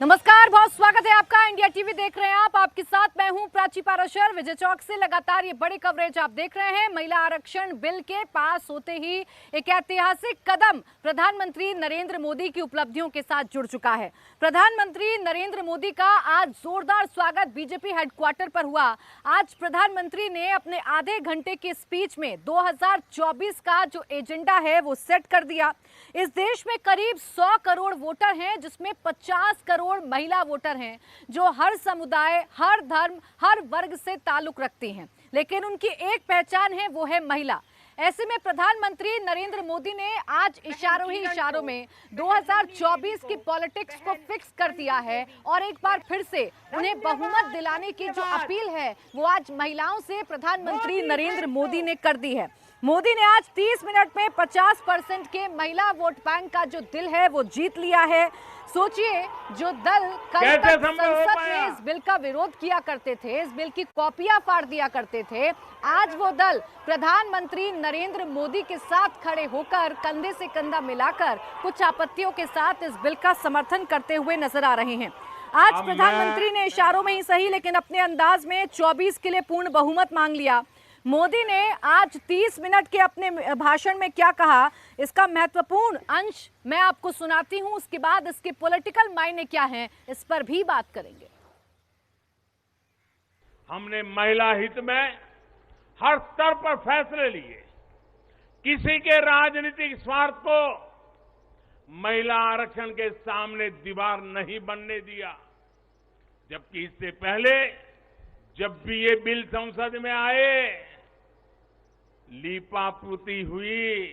नमस्कार, बहुत स्वागत है आपका। इंडिया टीवी देख रहे हैं आप। आपके साथ मैं हूं प्राची पाराशर। विजय चौक से लगातार ये बड़ी कवरेज आप देख रहे हैं। महिला आरक्षण बिल के पास होते ही एक ऐतिहासिक कदम प्रधानमंत्री नरेंद्र मोदी की उपलब्धियों के साथ जुड़ चुका है। प्रधानमंत्री नरेंद्र मोदी का आज जोरदार स्वागत बीजेपी हेडक्वार्टर पर हुआ। आज प्रधानमंत्री ने अपने आधे घंटे के स्पीच में 2024 का जो एजेंडा है वो सेट कर दिया। इस देश में करीब 100 करोड़ वोटर हैं, जिसमें 50 करोड़ महिला वोटर हैं, जो हर समुदाय, हर धर्म, हर वर्ग से ताल्लुक रखती हैं, लेकिन उनकी एक पहचान है, वो है महिला। ऐसे में प्रधानमंत्री नरेंद्र मोदी ने आज इशारों ही इशारों में 2024 की पॉलिटिक्स को फिक्स कर दिया है और एक बार फिर से उन्हें बहुमत दिलाने की जो अपील है वो आज महिलाओं से प्रधानमंत्री नरेंद्र मोदी ने कर दी है। मोदी ने आज 30 मिनट में 50% के महिला वोट बैंक का जो दिल है वो जीत लिया है। सोचिए, जो दल कल तक संसद में इस बिल का विरोध किया करते थे, इस बिल की कॉपियां फाड़ दिया करते थे, आज वो दल प्रधानमंत्री नरेंद्र मोदी के साथ खड़े होकर कंधे से कंधा मिलाकर कुछ आपत्तियों के साथ इस बिल का समर्थन करते हुए नजर आ रहे हैं। आज प्रधानमंत्री ने इशारों में ही सही लेकिन अपने अंदाज में 24 के लिए पूर्ण बहुमत मांग लिया। मोदी ने आज 30 मिनट के अपने भाषण में क्या कहा, इसका महत्वपूर्ण अंश मैं आपको सुनाती हूं। उसके बाद इसके पॉलिटिकल मायने क्या हैं, इस पर भी बात करेंगे। हमने महिला हित में हर स्तर पर फैसले लिए। किसी के राजनीतिक स्वार्थ को महिला आरक्षण के सामने दीवार नहीं बनने दिया। जबकि इससे पहले जब भी ये बिल संसद में आए, लीपापोती हुई,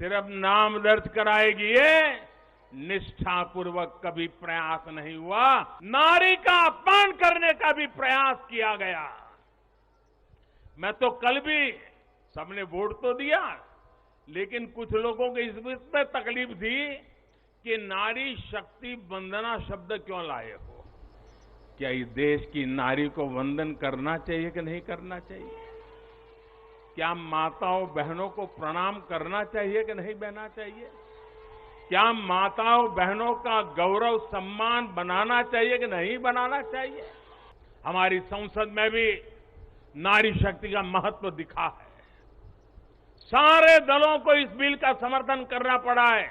सिर्फ नाम दर्ज कराएगी, ये निष्ठापूर्वक कभी प्रयास नहीं हुआ। नारी का अपमान करने का भी प्रयास किया गया। मैं तो कल भी, सबने वोट तो दिया, लेकिन कुछ लोगों को इस पे तकलीफ थी कि नारी शक्ति वंदना शब्द क्यों लाए हो। क्या इस देश की नारी को वंदन करना चाहिए कि नहीं करना चाहिए? क्या माताओं बहनों को प्रणाम करना चाहिए कि नहीं करना चाहिए? क्या माताओं बहनों का गौरव सम्मान बनाना चाहिए कि नहीं बनाना चाहिए? हमारी संसद में भी नारी शक्ति का महत्व दिखा है। सारे दलों को इस बिल का समर्थन करना पड़ा है।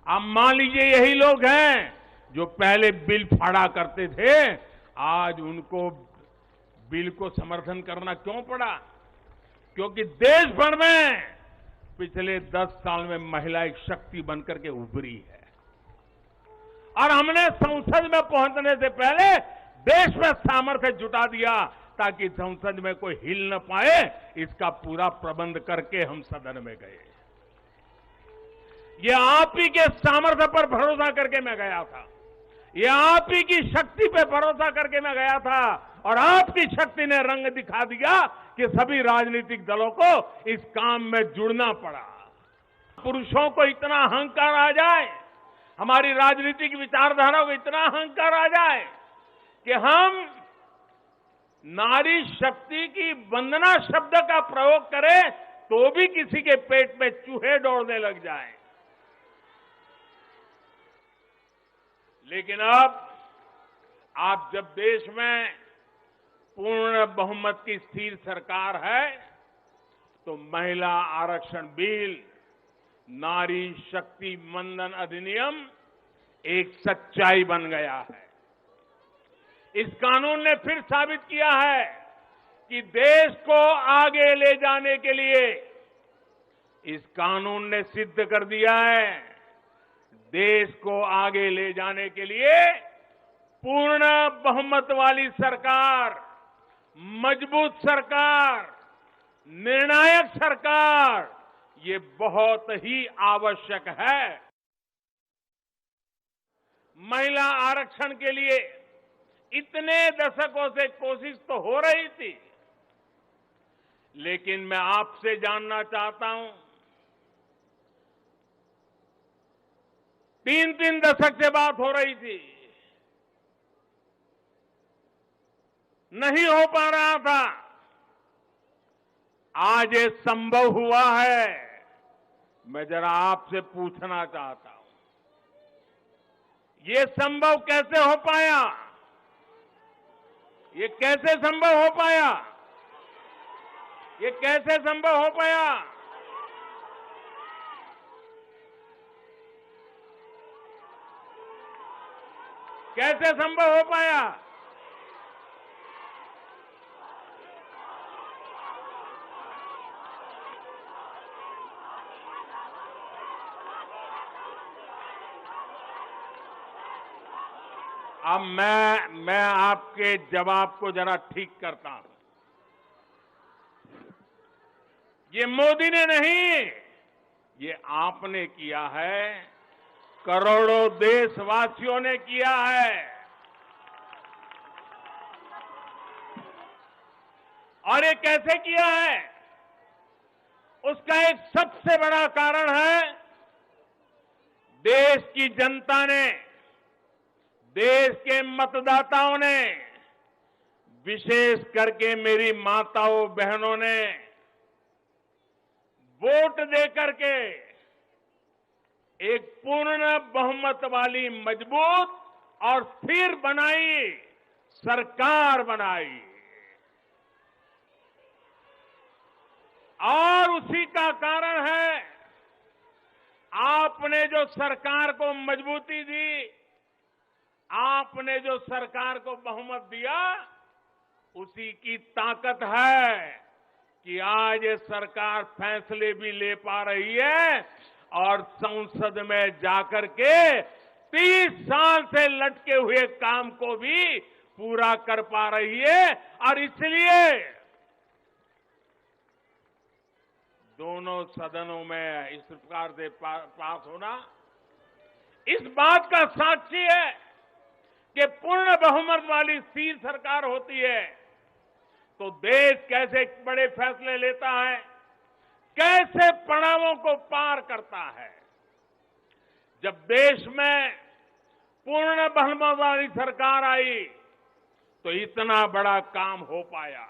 अब मान लीजिए यही लोग हैं जो पहले बिल फाड़ा करते थे, आज उनको बिल को समर्थन करना क्यों पड़ा? क्योंकि देश भर में पिछले 10 साल में महिला एक शक्ति बनकर के उभरी है और हमने संसद में पहुंचने से पहले देश में सामर्थ्य जुटा दिया ताकि संसद में कोई हिल न पाए। इसका पूरा प्रबंध करके हम सदन में गए। ये आप ही के सामर्थ्य पर भरोसा करके मैं गया था, ये आप ही की शक्ति पे भरोसा करके मैं गया था और आपकी शक्ति ने रंग दिखा दिया कि सभी राजनीतिक दलों को इस काम में जुड़ना पड़ा। पुरुषों को इतना अहंकार आ जाए, हमारी राजनीतिक विचारधारा को इतना अहंकार आ जाए कि हम नारी शक्ति की वंदना शब्द का प्रयोग करें तो भी किसी के पेट में चूहे दौड़ने लग जाएं। लेकिन अब आप जब देश में पूर्ण बहुमत की स्थिर सरकार है तो महिला आरक्षण बिल, नारी शक्ति वंदन अधिनियम एक सच्चाई बन गया है। इस कानून ने फिर साबित किया है कि देश को आगे ले जाने के लिए इस कानून ने सिद्ध कर दिया है, देश को आगे ले जाने के लिए पूर्ण बहुमत वाली सरकार, मजबूत सरकार, निर्णायक सरकार, ये बहुत ही आवश्यक है। महिला आरक्षण के लिए इतने दशकों से कोशिश तो हो रही थी, लेकिन मैं आपसे जानना चाहता हूं, 3-3 दशक से बात हो रही थी, नहीं हो पा रहा था, आज ये संभव हुआ है। मैं जरा आपसे पूछना चाहता हूं, ये संभव कैसे हो पाया? ये कैसे संभव हो पाया? ये कैसे संभव हो पाया? कैसे संभव हो पाया? अब मैं आपके जवाब को जरा ठीक करता हूं। ये मोदी ने नहीं, ये आपने किया है, करोड़ों देशवासियों ने किया है। और ये कैसे किया है? उसका एक सबसे बड़ा कारण है, देश की जनता ने, देश के मतदाताओं ने, विशेष करके मेरी माताओं बहनों ने वोट देकर के एक पूर्ण बहुमत वाली मजबूत और स्थिर बनाई सरकार बनाई। और उसी का कारण है, आपने जो सरकार को मजबूती दी, आपने जो सरकार को बहुमत दिया, उसी की ताकत है कि आज ये सरकार फैसले भी ले पा रही है और संसद में जाकर के 30 साल से लटके हुए काम को भी पूरा कर पा रही है। और इसलिए दोनों सदनों में इस प्रकार से पास होना इस बात का साक्षी है कि पूर्ण बहुमत वाली स्थिर सरकार होती है तो देश कैसे बड़े फैसले लेता है, कैसे पड़ावों को पार करता है। जब देश में पूर्ण बहुमत वाली सरकार आई तो इतना बड़ा काम हो पाया।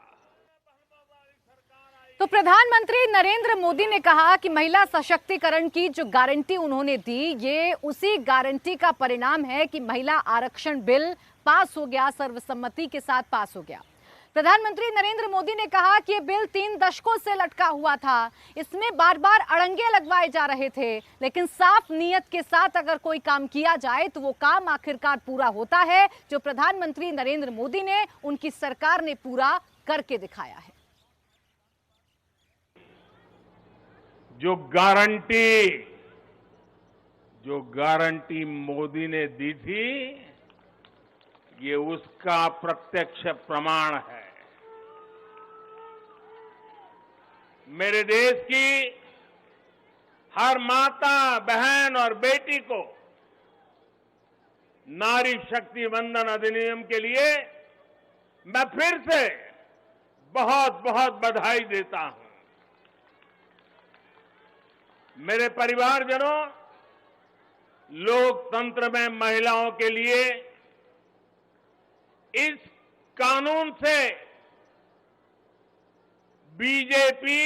तो प्रधानमंत्री नरेंद्र मोदी ने कहा कि महिला सशक्तिकरण की जो गारंटी उन्होंने दी, ये उसी गारंटी का परिणाम है कि महिला आरक्षण बिल पास हो गया, सर्वसम्मति के साथ पास हो गया। प्रधानमंत्री नरेंद्र मोदी ने कहा कि ये बिल 3 दशकों से लटका हुआ था, इसमें बार बार अड़ंगे लगवाए जा रहे थे, लेकिन साफ नीयत के साथ अगर कोई काम किया जाए तो वो काम आखिरकार पूरा होता है, जो प्रधानमंत्री नरेंद्र मोदी ने, उनकी सरकार ने पूरा करके दिखाया है। जो गारंटी मोदी ने दी थी, ये उसका प्रत्यक्ष प्रमाण है। मेरे देश की हर माता, बहन और बेटी को नारी शक्ति वंदन अधिनियम के लिए मैं फिर से बहुत बहुत बधाई देता हूं। मेरे परिवारजनों, लोकतंत्र में महिलाओं के लिए इस कानून से बीजेपी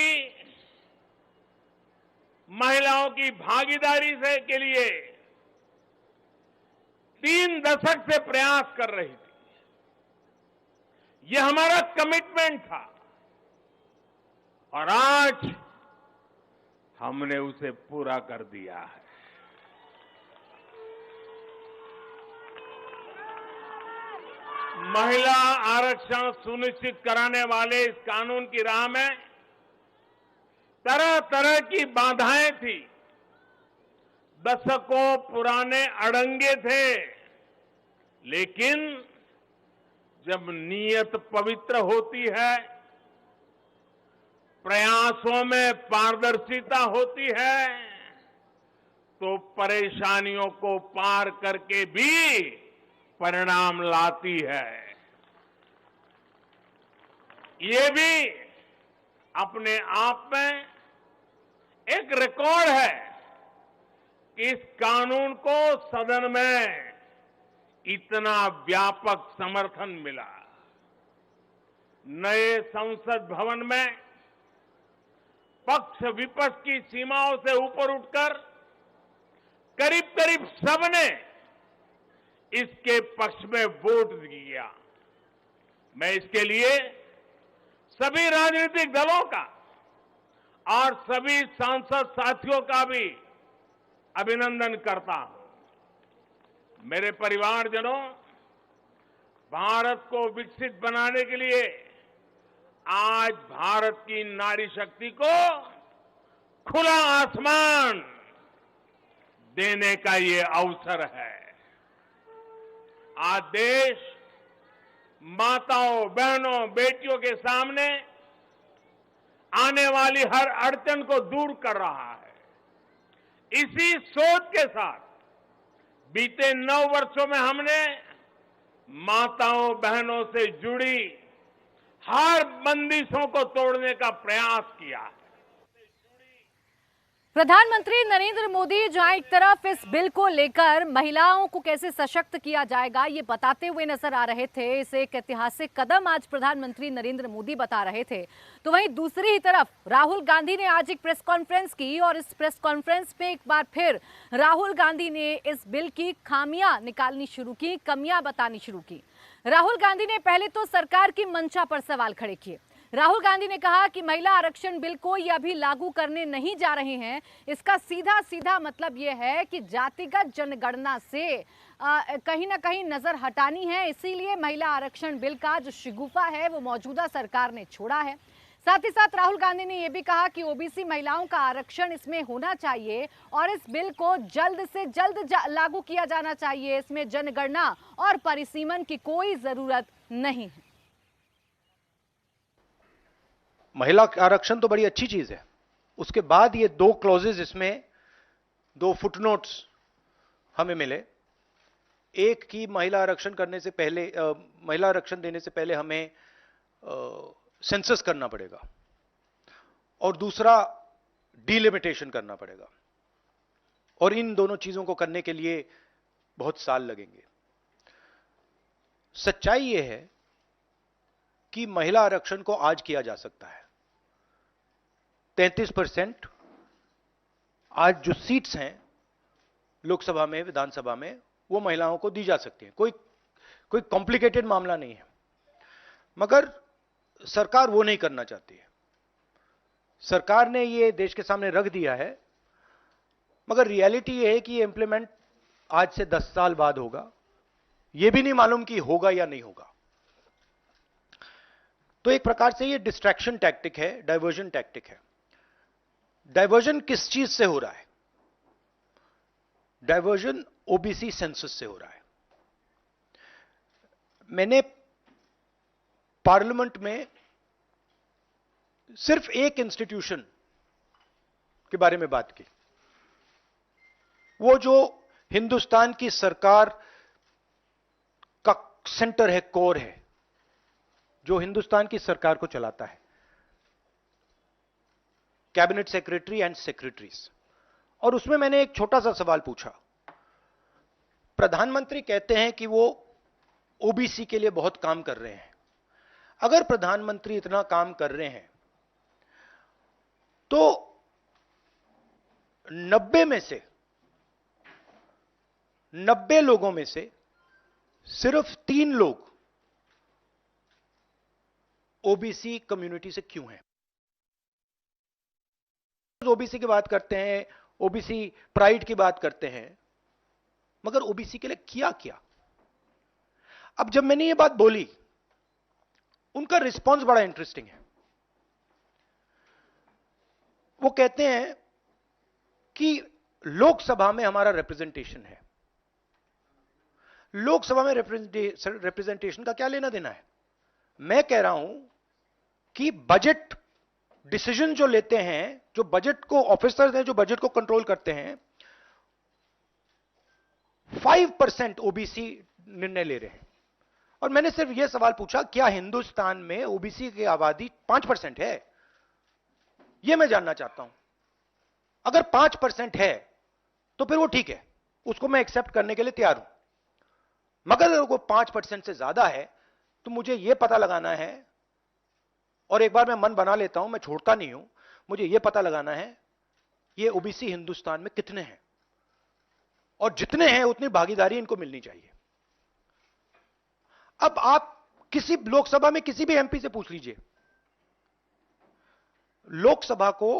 महिलाओं की भागीदारी से के लिए 3 दशक से प्रयास कर रही थी। यह हमारा कमिटमेंट था और आज हमने उसे पूरा कर दिया है। महिला आरक्षण सुनिश्चित कराने वाले इस कानून की राह में तरह तरह की बाधाएं थी, दशकों पुराने अड़ंगे थे, लेकिन जब नीयत पवित्र होती है, प्रयासों में पारदर्शिता होती है, तो परेशानियों को पार करके भी परिणाम लाती है। ये भी अपने आप में एक रिकॉर्ड है कि इस कानून को सदन में इतना व्यापक समर्थन मिला। नए संसद भवन में पक्ष विपक्ष की सीमाओं से ऊपर उठकर करीब करीब सबने इसके पक्ष में वोट किया। मैं इसके लिए सभी राजनीतिक दलों का और सभी सांसद साथियों का भी अभिनंदन करता हूं। मेरे परिवारजनों, भारत को विकसित बनाने के लिए आज भारत की नारी शक्ति को खुला आसमान देने का ये अवसर है। आज देश माताओं, बहनों, बेटियों के सामने आने वाली हर अड़चन को दूर कर रहा है। इसी सोच के साथ बीते 9 वर्षों में हमने माताओं, बहनों से जुड़ी हर बंदिशों को तोड़ने का प्रयास किया है। प्रधानमंत्री नरेंद्र मोदी जहां एक तरफ इस बिल को लेकर महिलाओं को कैसे सशक्त किया जाएगा ये बताते हुए नजर आ रहे थे, इसे एक ऐतिहासिक कदम आज प्रधानमंत्री नरेंद्र मोदी बता रहे थे, तो वहीं दूसरी ही तरफ राहुल गांधी ने आज एक प्रेस कॉन्फ्रेंस की और इस प्रेस कॉन्फ्रेंस में एक बार फिर राहुल गांधी ने इस बिल की खामियां निकालनी शुरू की, कमियां बतानी शुरू की। राहुल गांधी ने पहले तो सरकार की मंशा पर सवाल खड़े किए। राहुल गांधी ने कहा कि महिला आरक्षण बिल को ये अभी लागू करने नहीं जा रहे हैं, इसका सीधा सीधा मतलब ये है कि जातिगत जनगणना से कहीं ना कहीं नजर हटानी है, इसीलिए महिला आरक्षण बिल का जो शिगुफा है वो मौजूदा सरकार ने छोड़ा है। साथ ही साथ राहुल गांधी ने यह भी कहा कि ओबीसी महिलाओं का आरक्षण इसमें होना चाहिए और इस बिल को जल्द से जल्द लागू किया जाना चाहिए, इसमें जनगणना और परिसीमन की कोई जरूरत नहीं है। महिला आरक्षण तो बड़ी अच्छी चीज है, उसके बाद ये 2 क्लॉजेज, इसमें 2 फुटनोट्स हमें मिले। एक की महिला आरक्षण करने से पहले, महिला आरक्षण देने से पहले हमें सेंसस करना पड़ेगा और दूसरा डिलिमिटेशन करना पड़ेगा, और इन दोनों चीजों को करने के लिए बहुत साल लगेंगे। सच्चाई यह है कि महिला आरक्षण को आज किया जा सकता है। 33% आज जो सीट्स हैं लोकसभा में, विधानसभा में, वो महिलाओं को दी जा सकती हैं। कोई कॉम्प्लिकेटेड मामला नहीं है, मगर सरकार वो नहीं करना चाहती है। सरकार ने ये देश के सामने रख दिया है, मगर रियलिटी ये है कि ये इंप्लीमेंट आज से 10 साल बाद होगा। ये भी नहीं मालूम कि होगा या नहीं होगा। तो एक प्रकार से ये डिस्ट्रैक्शन टैक्टिक है, डाइवर्जन टैक्टिक है। डाइवर्जन किस चीज से हो रहा है? डाइवर्जन ओबीसी सेंसस से हो रहा है। मैंने पार्लियामेंट में सिर्फ एक इंस्टीट्यूशन के बारे में बात की, वो जो हिंदुस्तान की सरकार का सेंटर है, कोर है, जो हिंदुस्तान की सरकार को चलाता है, कैबिनेट सेक्रेटरी एंड सेक्रेटरीज। और उसमें मैंने एक छोटा सा सवाल पूछा। प्रधानमंत्री कहते हैं कि वो ओबीसी के लिए बहुत काम कर रहे हैं। अगर प्रधानमंत्री इतना काम कर रहे हैं तो 90 लोगों में से सिर्फ 3 लोग ओबीसी कम्युनिटी से क्यों हैं? ओबीसी की बात करते हैं, ओबीसी प्राइड की बात करते हैं, मगर ओबीसी के लिए किया क्या? अब जब मैंने ये बात बोली, उनका रिस्पॉन्स बड़ा इंटरेस्टिंग है। वो कहते हैं कि लोकसभा में हमारा रिप्रेजेंटेशन है। लोकसभा में रिप्रेजेंटेशन का क्या लेना देना है? मैं कह रहा हूं कि बजट डिसीजन जो लेते हैं, जो बजट को ऑफिसर्स हैं, जो बजट को कंट्रोल करते हैं, 5% ओबीसी निर्णय ले रहे हैं। और मैंने सिर्फ यह सवाल पूछा, क्या हिंदुस्तान में ओबीसी की आबादी 5% है? यह मैं जानना चाहता हूं। अगर 5% है तो फिर वो ठीक है, उसको मैं एक्सेप्ट करने के लिए तैयार हूं। मगर अगर वो 5% से ज्यादा है तो मुझे यह पता लगाना है, और एक बार मैं मन बना लेता हूं, मैं छोड़ता नहीं हूं, मुझे यह पता लगाना है ये ओबीसी हिंदुस्तान में कितने हैं, और जितने हैं उतनी भागीदारी इनको मिलनी चाहिए। अब आप किसी लोकसभा में किसी भी एमपी से पूछ लीजिए, लोकसभा को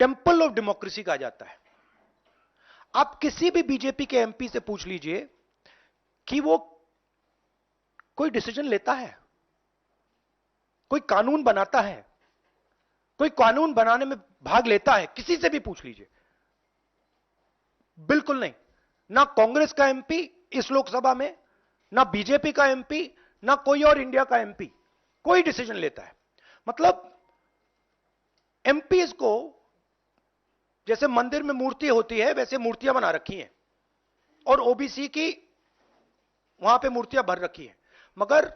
टेंपल ऑफ डेमोक्रेसी कहा जाता है। आप किसी भी बीजेपी के एमपी से पूछ लीजिए कि वो कोई डिसीजन लेता है, कोई कानून बनाता है, कोई कानून बनाने में भाग लेता है, किसी से भी पूछ लीजिए, बिल्कुल नहीं। ना कांग्रेस का एमपी इस लोकसभा में, ना बीजेपी का एमपी, ना कोई और इंडिया का एमपी कोई डिसीजन लेता है। मतलब एमपीज को जैसे मंदिर में मूर्ति होती है वैसे मूर्तियां बना रखी हैं और ओबीसी की वहां पे मूर्तियां भर रखी हैं, मगर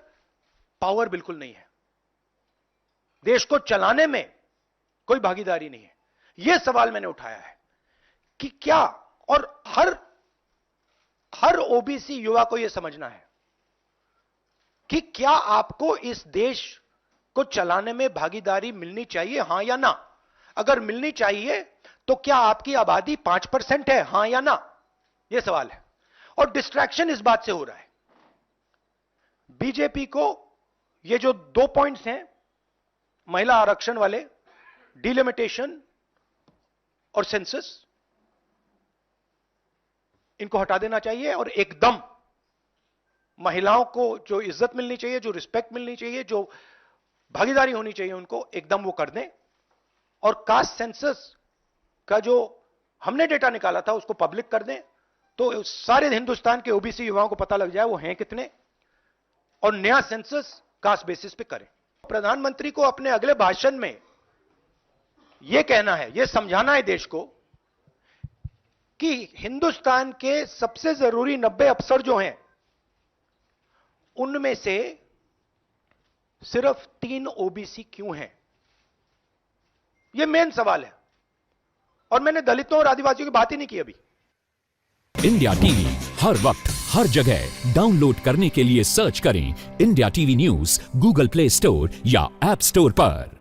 पावर बिल्कुल नहीं है, देश को चलाने में कोई भागीदारी नहीं है। यह सवाल मैंने उठाया है कि क्या, और हर ओबीसी युवा को यह समझना है कि क्या आपको इस देश को चलाने में भागीदारी मिलनी चाहिए, हां या ना। अगर मिलनी चाहिए तो क्या आपकी आबादी 5% है, हां या ना, यह सवाल है। और डिस्ट्रैक्शन इस बात से हो रहा है, बीजेपी को ये जो 2 पॉइंट्स हैं, महिला आरक्षण वाले, डिलिमिटेशन और सेंसस, इनको हटा देना चाहिए और एकदम महिलाओं को जो इज्जत मिलनी चाहिए, जो रिस्पेक्ट मिलनी चाहिए, जो भागीदारी होनी चाहिए, उनको एकदम वो कर दें। और कास्ट सेंसस का जो हमने डेटा निकाला था उसको पब्लिक कर दें, तो सारे हिंदुस्तान के ओबीसी युवाओं को पता लग जाए वो हैं कितने, और नया सेंसस कास्ट बेसिस पे करें। प्रधानमंत्री को अपने अगले भाषण में यह कहना है, यह समझाना है देश को कि हिंदुस्तान के सबसे जरूरी 90 अफसर जो हैं उनमें से सिर्फ 3 ओबीसी क्यों हैं। यह मेन सवाल है, और मैंने दलितों और आदिवासियों की बात ही नहीं की अभी। इंडिया टीवी हर वक्त हर जगह डाउनलोड करने के लिए सर्च करें India TV news Google play store या ऐप स्टोर पर।